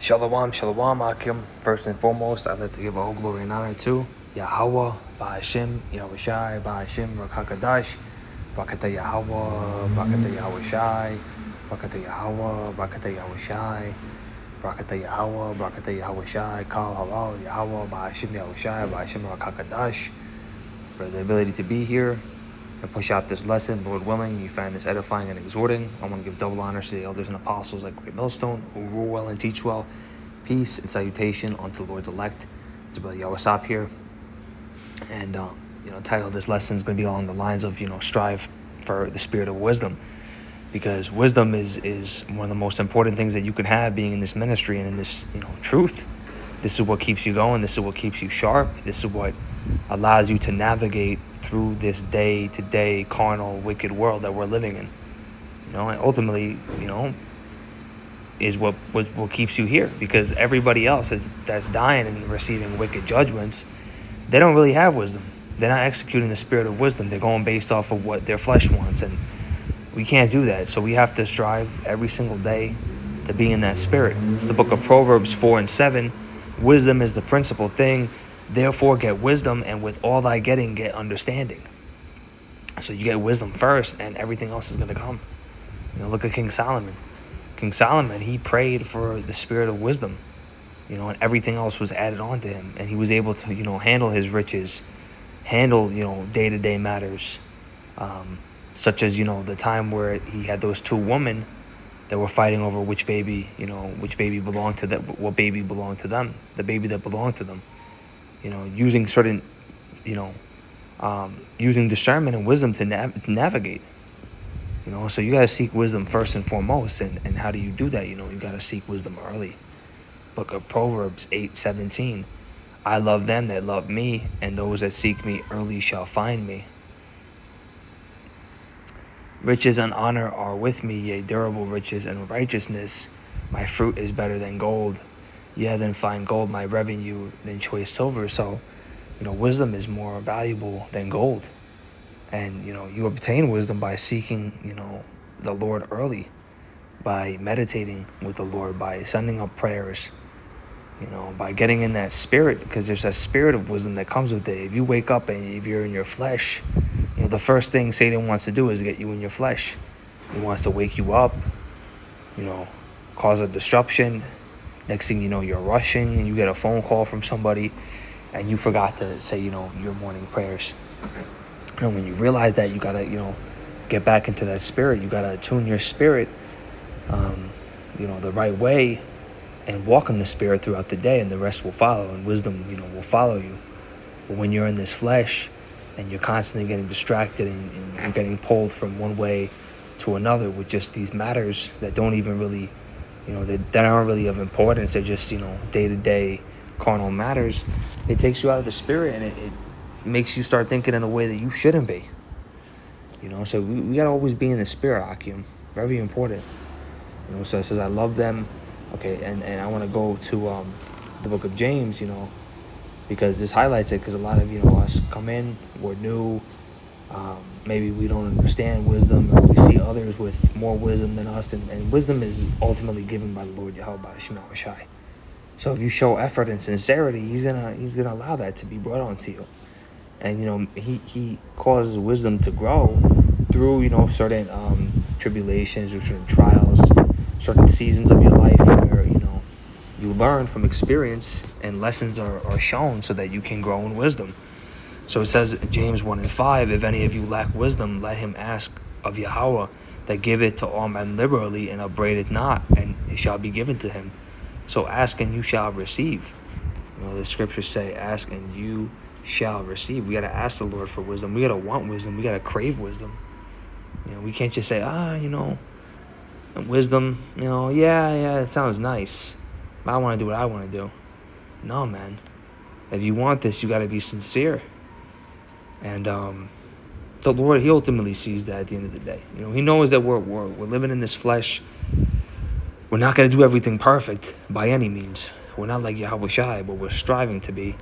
Shalom, shalom, Akim. First and foremost, I'd like to give all glory and honor to Yahweh, Ba'ashim, Yahushai, Ba'ashim, Rakakadash, Bakata Yahweh, Bakata Yahushai, Bakata Yahweh, Bakata Yahushai, Bakata Yahweh, Bakata Yahushai, Kal Halal, Yahweh, Ba'ashim, Yahushai, Ba'ashim, Rakakadash, for the ability to be here and push out this lesson. Lord willing, you find this edifying and exhorting. I want to give double honors to the elders and apostles like Great Millstone, who rule well and teach well. Peace and salutation unto the Lord's elect. It's Brother Yawasop here. And, title of this lesson is going to be along the lines of, strive for the spirit of wisdom. Because wisdom is one of the most important things that you can have being in this ministry and in this, truth. This is what keeps you going. This is what keeps you sharp. This is what allows you to navigate through this day-to-day carnal, wicked world that we're living in. And ultimately, is what keeps you here. Because everybody else that's dying and receiving wicked judgments, they don't really have wisdom. They're not executing the spirit of wisdom. They're going based off of what their flesh wants. And we can't do that. So we have to strive every single day to be in that spirit. It's the book of Proverbs 4 and 7. Wisdom is the principal thing. Therefore get wisdom, and with all thy getting, get understanding. So you get wisdom first, and everything else is going to come. Look at King Solomon. King Solomon, he prayed for the spirit of wisdom, and everything else was added on to him. And he was able to, handle his riches, handle, day-to-day matters, such as, the time where he had those two women that were fighting over which baby belonged to them, what baby belonged to them, the baby that belonged to them. Using certain, using discernment and wisdom to navigate. So you got to seek wisdom first and foremost. And how do you do that? You got to seek wisdom early. Book of Proverbs 8:17. I love them that love me, and those that seek me early shall find me. Riches and honor are with me, yea, durable riches and righteousness. My fruit is better than gold. Yeah, than fine gold, my revenue than choice silver. So, wisdom is more valuable than gold. And, you obtain wisdom by seeking, the Lord early, by meditating with the Lord, by sending up prayers, by getting in that spirit, because there's a spirit of wisdom that comes with it. If you wake up and if you're in your flesh, the first thing Satan wants to do is get you in your flesh. He wants to wake you up, cause a disruption. Next thing you know, you're rushing and you get a phone call from somebody and you forgot to say, your morning prayers. When you realize that, you got to, get back into that spirit. You got to tune your spirit, the right way and walk in the spirit throughout the day, and the rest will follow, and wisdom, will follow you. But when you're in this flesh and you're constantly getting distracted and you're getting pulled from one way to another with just these matters that don't even really, that aren't really of importance, they're just, day-to-day carnal matters, it takes you out of the spirit, and it makes you start thinking in a way that you shouldn't be. So we got to always be in the spirit, Akim. Very important. So it says, I love them. Okay, and I want to go to the book of James, because this highlights it, because a lot of, us come in, we're new, maybe we don't understand wisdom, or we see others with more wisdom than us, and wisdom is ultimately given by the Lord Yahweh Shema Shai. So if you show effort and sincerity, he's gonna allow that to be brought onto you. And he causes wisdom to grow through certain tribulations or certain trials, certain seasons of your life where you learn from experience and lessons are shown so that you can grow in wisdom. So it says in James 1 and 5, if any of you lack wisdom, let him ask of Yahweh, that giveth to all men liberally and upbraideth not, and it shall be given to him. So ask and you shall receive. The scriptures say, ask and you shall receive. We got to ask the Lord for wisdom. We got to want wisdom. We got to crave wisdom. We can't just say, wisdom, yeah, it sounds nice, but I want to do what I want to do. No, man. If you want this, you got to be sincere. And the Lord, he ultimately sees that at the end of the day. He knows that we're living in this flesh. We're not going to do everything perfect by any means. We're not like Yahweh Shai, but we're striving to be.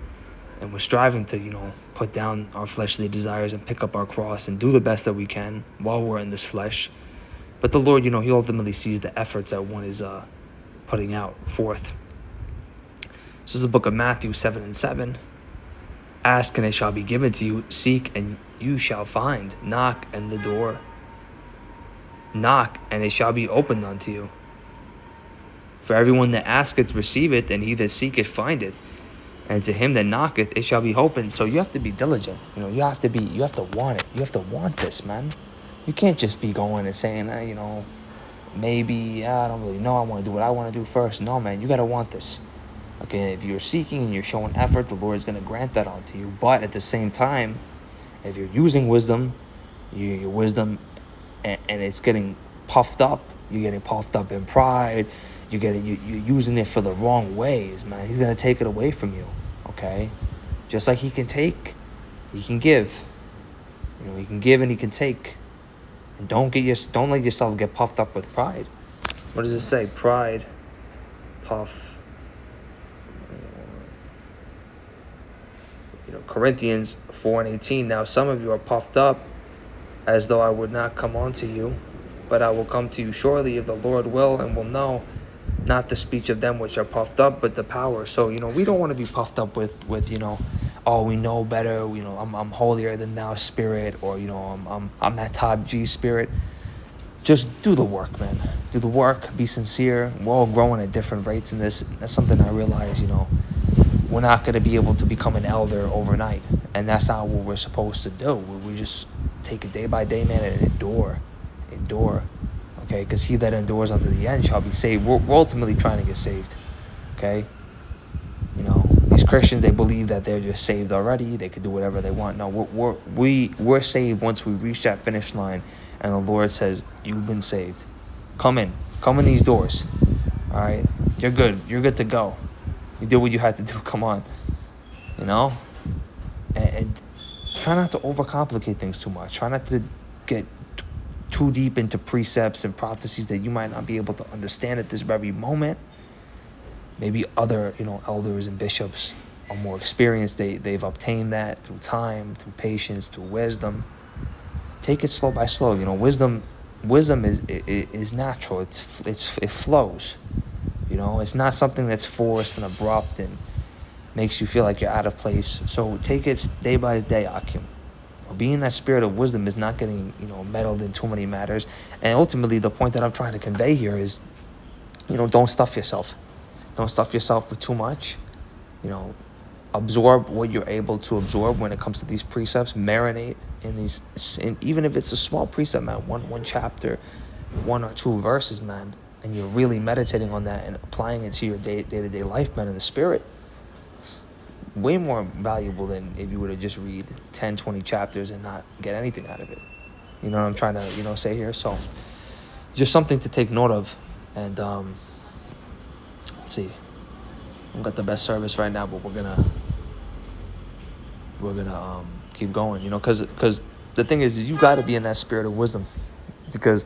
And we're striving to, put down our fleshly desires and pick up our cross and do the best that we can while we're in this flesh. But the Lord, he ultimately sees the efforts that one is putting out forth. This is the book of Matthew 7:7. Ask and it shall be given to you. Seek and you shall find. Knock and the door. Knock and it shall be opened unto you. For everyone that asketh receiveth, and he that seeketh findeth. And to him that knocketh it shall be opened. So you have to be diligent. You have to want it. You have to want this, man. You can't just be going and saying, maybe, I don't really know. I want to do what I want to do first. No, man, you got to want this. Okay, if you're seeking and you're showing effort, the Lord is going to grant that onto you. But at the same time, if you're using wisdom, your wisdom, and it's getting puffed up, you're getting puffed up in pride, you're using it for the wrong ways, man, he's going to take it away from you, okay? Just like he can take, he can give. He can give and he can take. And don't let yourself get puffed up with pride. What does it say? Pride, puff. Corinthians 4:18. Now some of you are puffed up, as though I would not come unto you, but I will come to you shortly, if the Lord will, and will know, not the speech of them which are puffed up, but the power. So we don't want to be puffed up with oh, we know better. I'm holier than thou spirit, or I'm that top G spirit. Just do the work, man. Do the work. Be sincere. We're all growing at different rates in this. That's something I realize. We're not going to be able to become an elder overnight, and that's not what we're supposed to do. We just take it day by day, man, and endure, okay? Because he that endures unto the end shall be saved. We're ultimately trying to get saved, okay? These Christians, they believe that they're just saved already. They could do whatever they want. No, we're saved once we reach that finish line, and the Lord says, "You've been saved. Come in these doors. All right, you're good to go. You did what you had to do. Come on, and try not to overcomplicate things too much. Try not to get too deep into precepts and prophecies that you might not be able to understand at this very moment. Maybe other, elders and bishops are more experienced. They've obtained that through time, through patience, through wisdom. Take it slow by slow. Wisdom is natural. It flows. It's not something that's forced and abrupt and makes you feel like you're out of place. So take it day by day, Akim. Being that spirit of wisdom is not getting, meddled in too many matters. And ultimately, the point that I'm trying to convey here is, don't stuff yourself. Don't stuff yourself with too much. Absorb what you're able to absorb when it comes to these precepts. Marinate in these, and even if it's a small precept, man, one chapter, 1 or 2 verses, man, and you're really meditating on that and applying it to your day-to-day life, man, in the spirit, it's way more valuable than if you were to just read 10, 20 chapters and not get anything out of it. You know what I'm trying to, say here? So just something to take note of. And let's see. I've got the best service right now, but we're gonna keep going, because the thing is, you got to be in that spirit of wisdom, because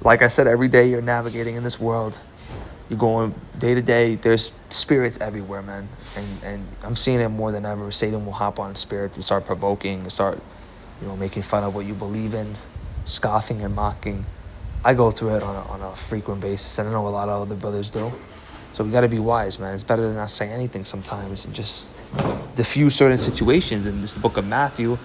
like I said, every day you're navigating in this world. You're going day to day. There's spirits everywhere, man. And I'm seeing it more than ever. Satan will hop on spirits and start provoking and start, making fun of what you believe in, scoffing and mocking. I go through it on a frequent basis, and I know a lot of other brothers do. So we got to be wise, man. It's better to not say anything sometimes and just diffuse certain situations. And this is the book of Matthew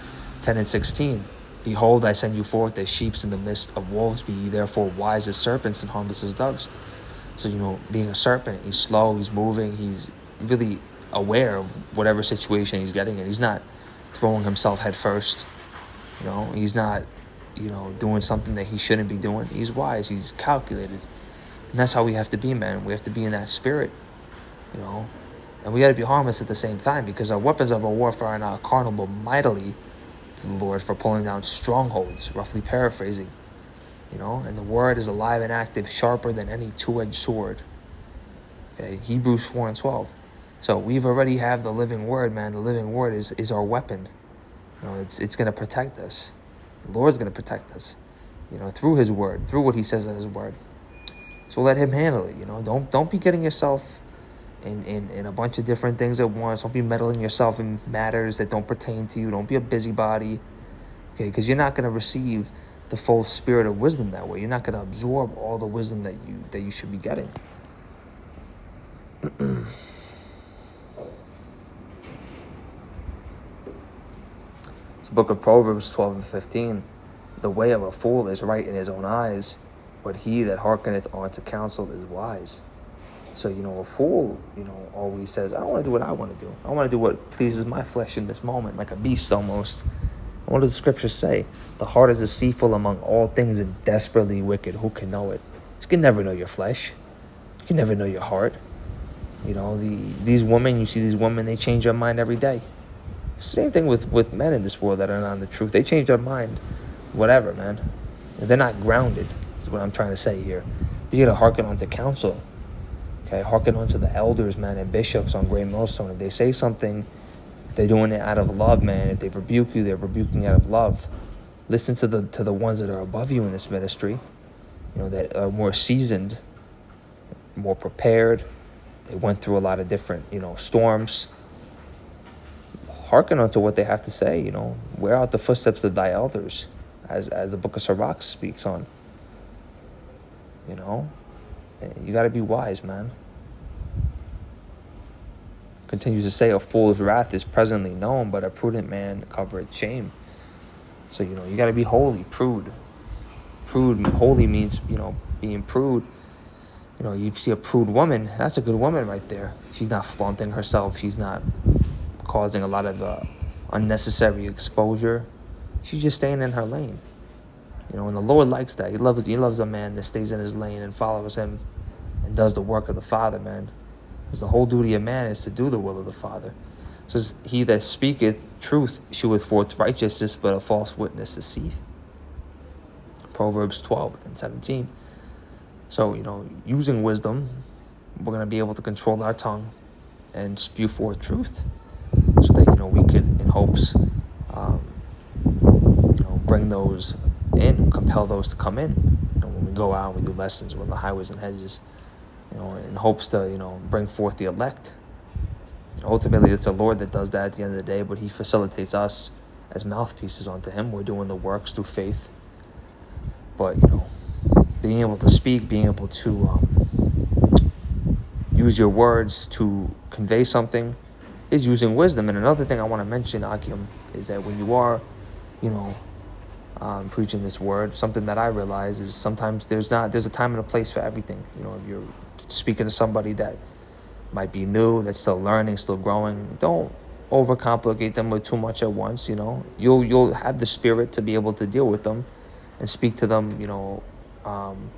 10:16. Behold, I send you forth as sheep in the midst of wolves. Be ye therefore wise as serpents and harmless as doves. So, being a serpent, he's slow, he's moving, he's really aware of whatever situation he's getting in. He's not throwing himself head first. He's not, doing something that he shouldn't be doing. He's wise, he's calculated. And that's how we have to be, man. We have to be in that spirit, And we got to be harmless at the same time, because our weapons of our warfare are not carnal, but mightily to the Lord for pulling down strongholds, roughly paraphrasing. And the word is alive and active, sharper than any two-edged sword. Okay, Hebrews 4:12. So we've already have the living word, man. The living word is our weapon. It's going to protect us. The Lord's going to protect us, through his word, through what he says in his word. So let him handle it, Don't be getting yourself in a bunch of different things at once. Don't be meddling yourself in matters that don't pertain to you. Don't be a busybody, okay? Because you're not going to receive the full spirit of wisdom that way. You're not going to absorb all the wisdom that you should be getting. Book of Proverbs 12 and 15. The way of a fool is right in his own eyes, but he that hearkeneth unto counsel is wise. So, a fool, always says, I don't want to do what I want to do. I want to do what pleases my flesh in this moment, like a beast almost. And what does the scriptures say? The heart is deceitful among all things and desperately wicked. Who can know it? You can never know your flesh. You can never know your heart. These women, you see these women, they change their mind every day. Same thing with men in this world that are not on the truth. They change their mind, whatever, man. They're not grounded, is what I'm trying to say here. You got to hearken unto counsel. Okay, hearken unto the elders, man, and bishops on Great Millstone. If they say something, they're doing it out of love, man. If they rebuke you, they're rebuking out of love. Listen to the ones that are above you in this ministry, that are more seasoned, more prepared. They went through a lot of different, storms. Hearken unto what they have to say, wear out the footsteps of thy elders, as the book of Sirach speaks on. You got to be wise, man. Continues to say, a fool's wrath is presently known, but a prudent man covereth shame. So, you got to be holy, prude. Holy means, being prude. You see a prude woman, that's a good woman right there. She's not flaunting herself. She's not causing a lot of unnecessary exposure. She's just staying in her lane. And the Lord likes that. He loves a man that stays in his lane and follows him and does the work of the Father, man. Because the whole duty of man is to do the will of the Father. It says, he that speaketh truth sheweth forth righteousness, but a false witness deceiveth. Proverbs 12 and 17. So, using wisdom, we're going to be able to control our tongue and spew forth truth. So that, we could, in hopes, bring those in, compel those to come in. When we go out, we do lessons, we're on the highways and hedges, in hopes to, bring forth the elect. Ultimately, it's the Lord that does that at the end of the day, but he facilitates us as mouthpieces unto him. We're doing the works through faith. But, being able to speak, being able to use your words to convey something is using wisdom. And another thing I want to mention, Akim, is that when you are, preaching this word, something that I realize is sometimes there's a time and a place for everything. If you're speaking to somebody that might be new, that's still learning, still growing, don't overcomplicate them with too much at once. You'll have the spirit to be able to deal with them and speak to them,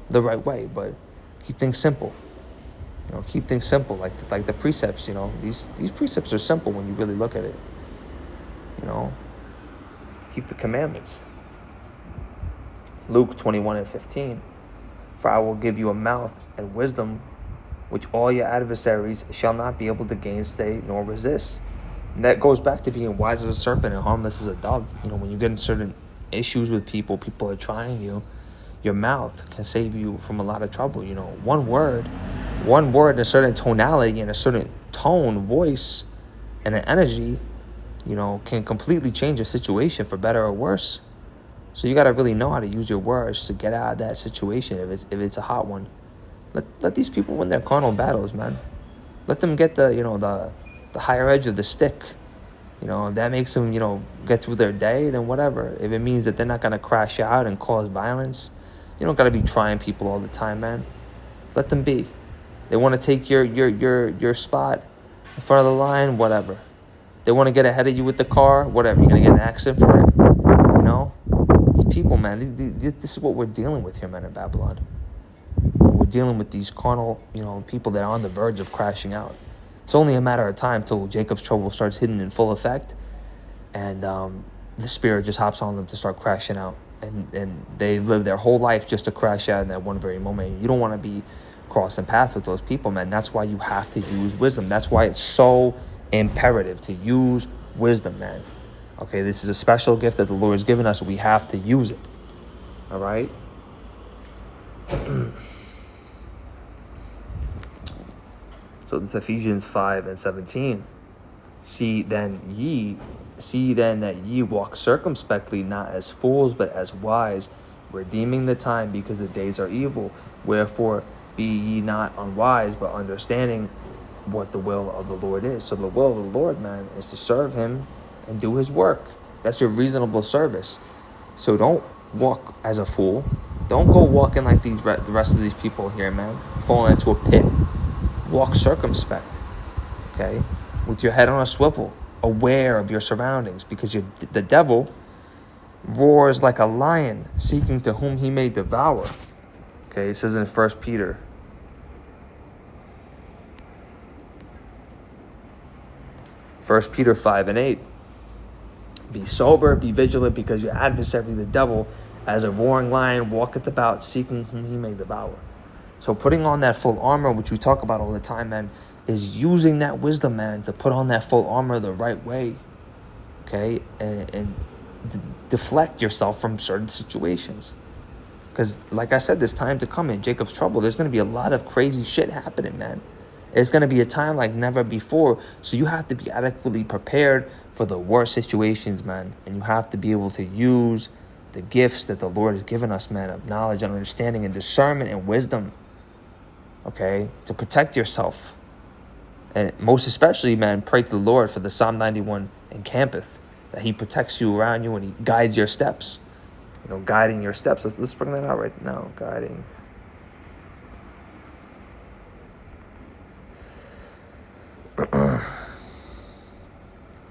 the right way, but keep things simple. Keep things simple, like the precepts. These precepts are simple when you really look at it. Keep the commandments. Luke 21 and 15. For I will give you a mouth and wisdom, which all your adversaries shall not be able to gainsay nor resist. And that goes back to being wise as a serpent and harmless as a dove. When you get in certain issues with people are trying you, your mouth can save you from a lot of trouble. One word, a certain tonality and a certain tone, voice, and an energy, can completely change a situation for better or worse. So you got to really know how to use your words to get out of that situation if it's a hot one. Let these people win their carnal battles, man. Let them get the higher edge of the stick. If that makes them, get through their day, then whatever. If it means that they're not going to crash out and cause violence, you don't got to be trying people all the time, man. Let them be. They want to take your spot in front of the line, whatever. They want to get ahead of you with the car, whatever. You're going to get in an accident for it, These people, man, this is what we're dealing with here, man, in Babylon. We're dealing with these carnal, people that are on the verge of crashing out. It's only a matter of time till Jacob's trouble starts hitting in full effect, and the spirit just hops on them to start crashing out. And they live their whole life just to crash out in that one very moment. You don't want to be crossing paths with those people, man. That's why you have to use wisdom. That's why it's so imperative to use wisdom, man. Okay, this is a special gift that the Lord has given us. We have to use it. All right? So this Ephesians 5 and 17. See then that ye walk circumspectly, not as fools, but as wise, redeeming the time, because the days are evil. Wherefore be ye not unwise, but understanding what the will of the Lord is. So the will of the Lord, man, is to serve him and do his work. That's your reasonable service. So don't walk as a fool. Don't go walking like the rest of these people here, man. Falling into a pit. Walk circumspect, okay? With your head on a swivel, aware of your surroundings, because the devil roars like a lion, seeking to whom he may devour. Okay, it says in 1 Peter. 1 Peter 5:8. Be sober, be vigilant, because your adversary, the devil, as a roaring lion, walketh about, seeking whom he may devour. So putting on that full armor, which we talk about all the time, man, is using that wisdom, man, to put on that full armor the right way, okay? And deflect yourself from certain situations. Because, like I said, there's time to come in Jacob's trouble. There's going to be a lot of crazy shit happening, man. It's going to be a time like never before. So you have to be adequately prepared for the worst situations, man. And you have to be able to use the gifts that the Lord has given us, man, of knowledge and understanding and discernment and wisdom, okay, to protect yourself. And most especially, man, pray to the Lord for the Psalm 91 encampeth, that he protects you around you and he guides your steps. You know, guiding your steps. Let's bring that out right now. Guiding.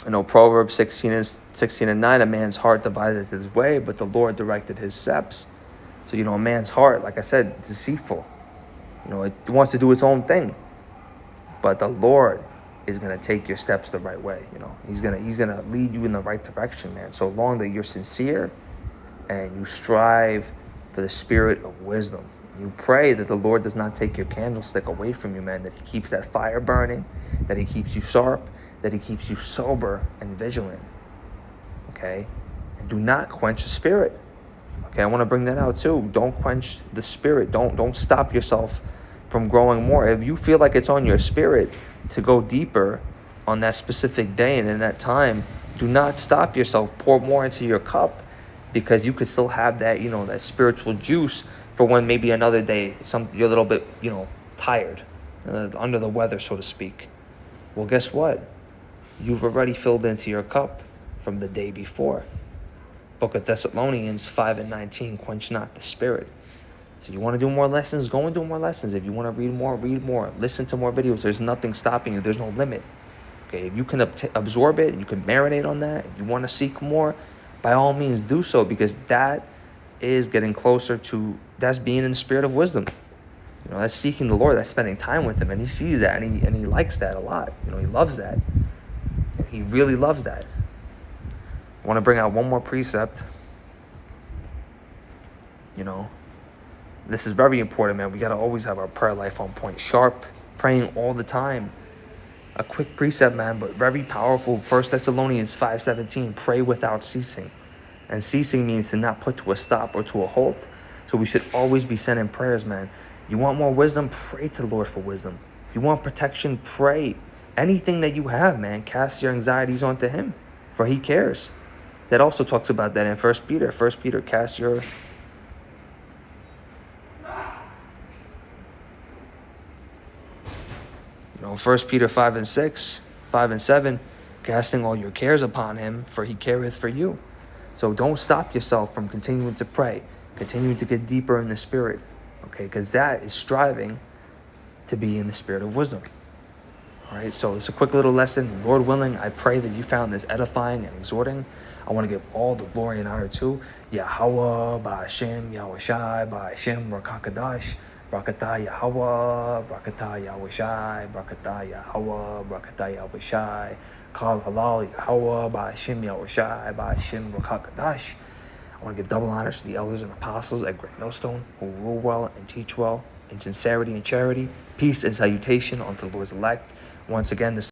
You know, Proverbs 16:9, a man's heart divided his way, but the Lord directed his steps. So, you know, a man's heart, like I said, deceitful. You know, it wants to do its own thing. But the Lord is going to take your steps the right way. You know, he's going to lead you in the right direction, man. So long that you're sincere and you strive for the spirit of wisdom. You pray that the Lord does not take your candlestick away from you, man, that he keeps that fire burning, that he keeps you sharp, that he keeps you sober and vigilant, okay? And do not quench the spirit, okay? I want to bring that out too. Don't quench the spirit. Don't stop yourself from growing more. If you feel like it's on your spirit to go deeper on that specific day and in that time, do not stop yourself. Pour more into your cup, because you could still have that, you know, that spiritual juice for when maybe another day you're a little bit, you know, tired, under the weather, so to speak. Well, guess what? You've already filled into your cup from the day before. Book of Thessalonians 5:19, quench not the spirit. So you want to do more lessons, go and do more lessons. If you want to read more. Listen to more videos. There's nothing stopping you. There's no limit. Okay, if you can absorb it and you can marinate on that, if you want to seek more, by all means do so, because that is getting closer to, that's being in the spirit of wisdom. You know, that's seeking the Lord, that's spending time with him, and he sees that, and he likes that a lot. You know, he loves that. He really loves that. I want to bring out one more precept. You know, this is very important, man. We got to always have our prayer life on point, sharp, praying all the time. A quick precept, man, but very powerful. 1 Thessalonians 5:17, pray without ceasing. And ceasing means to not put to a stop or to a halt. So we should always be sending prayers, man. You want more wisdom? Pray to the Lord for wisdom. You want protection? Pray. Anything that you have, man, cast your anxieties onto him, for he cares. That also talks about that in 1 Peter. 1 Peter, cast your... You know, 1 Peter 5 and 7, casting all your cares upon him, for he careth for you. So don't stop yourself from continuing to pray, continuing to get deeper in the spirit, okay? Because that is striving to be in the spirit of wisdom. All right, so it's a quick little lesson. Lord willing, I pray that you found this edifying and exhorting. I want to give all the glory and honor to Yahweh, Ba'ashem, Yahushai, Ba'ashem, Rakakadash, Brakatah Yahweh, Brakatah Yahushai, Brakatah Yahweh, Brakatah Yahushai, Kal Halal Yahweh, Ba'ashem, Yahushai, Ba'ashem, Rakakadash. I want to give double honors to the elders and apostles at Great Millstone, who rule well and teach well in sincerity and charity. Peace and salutation unto the Lord's elect. Once again, this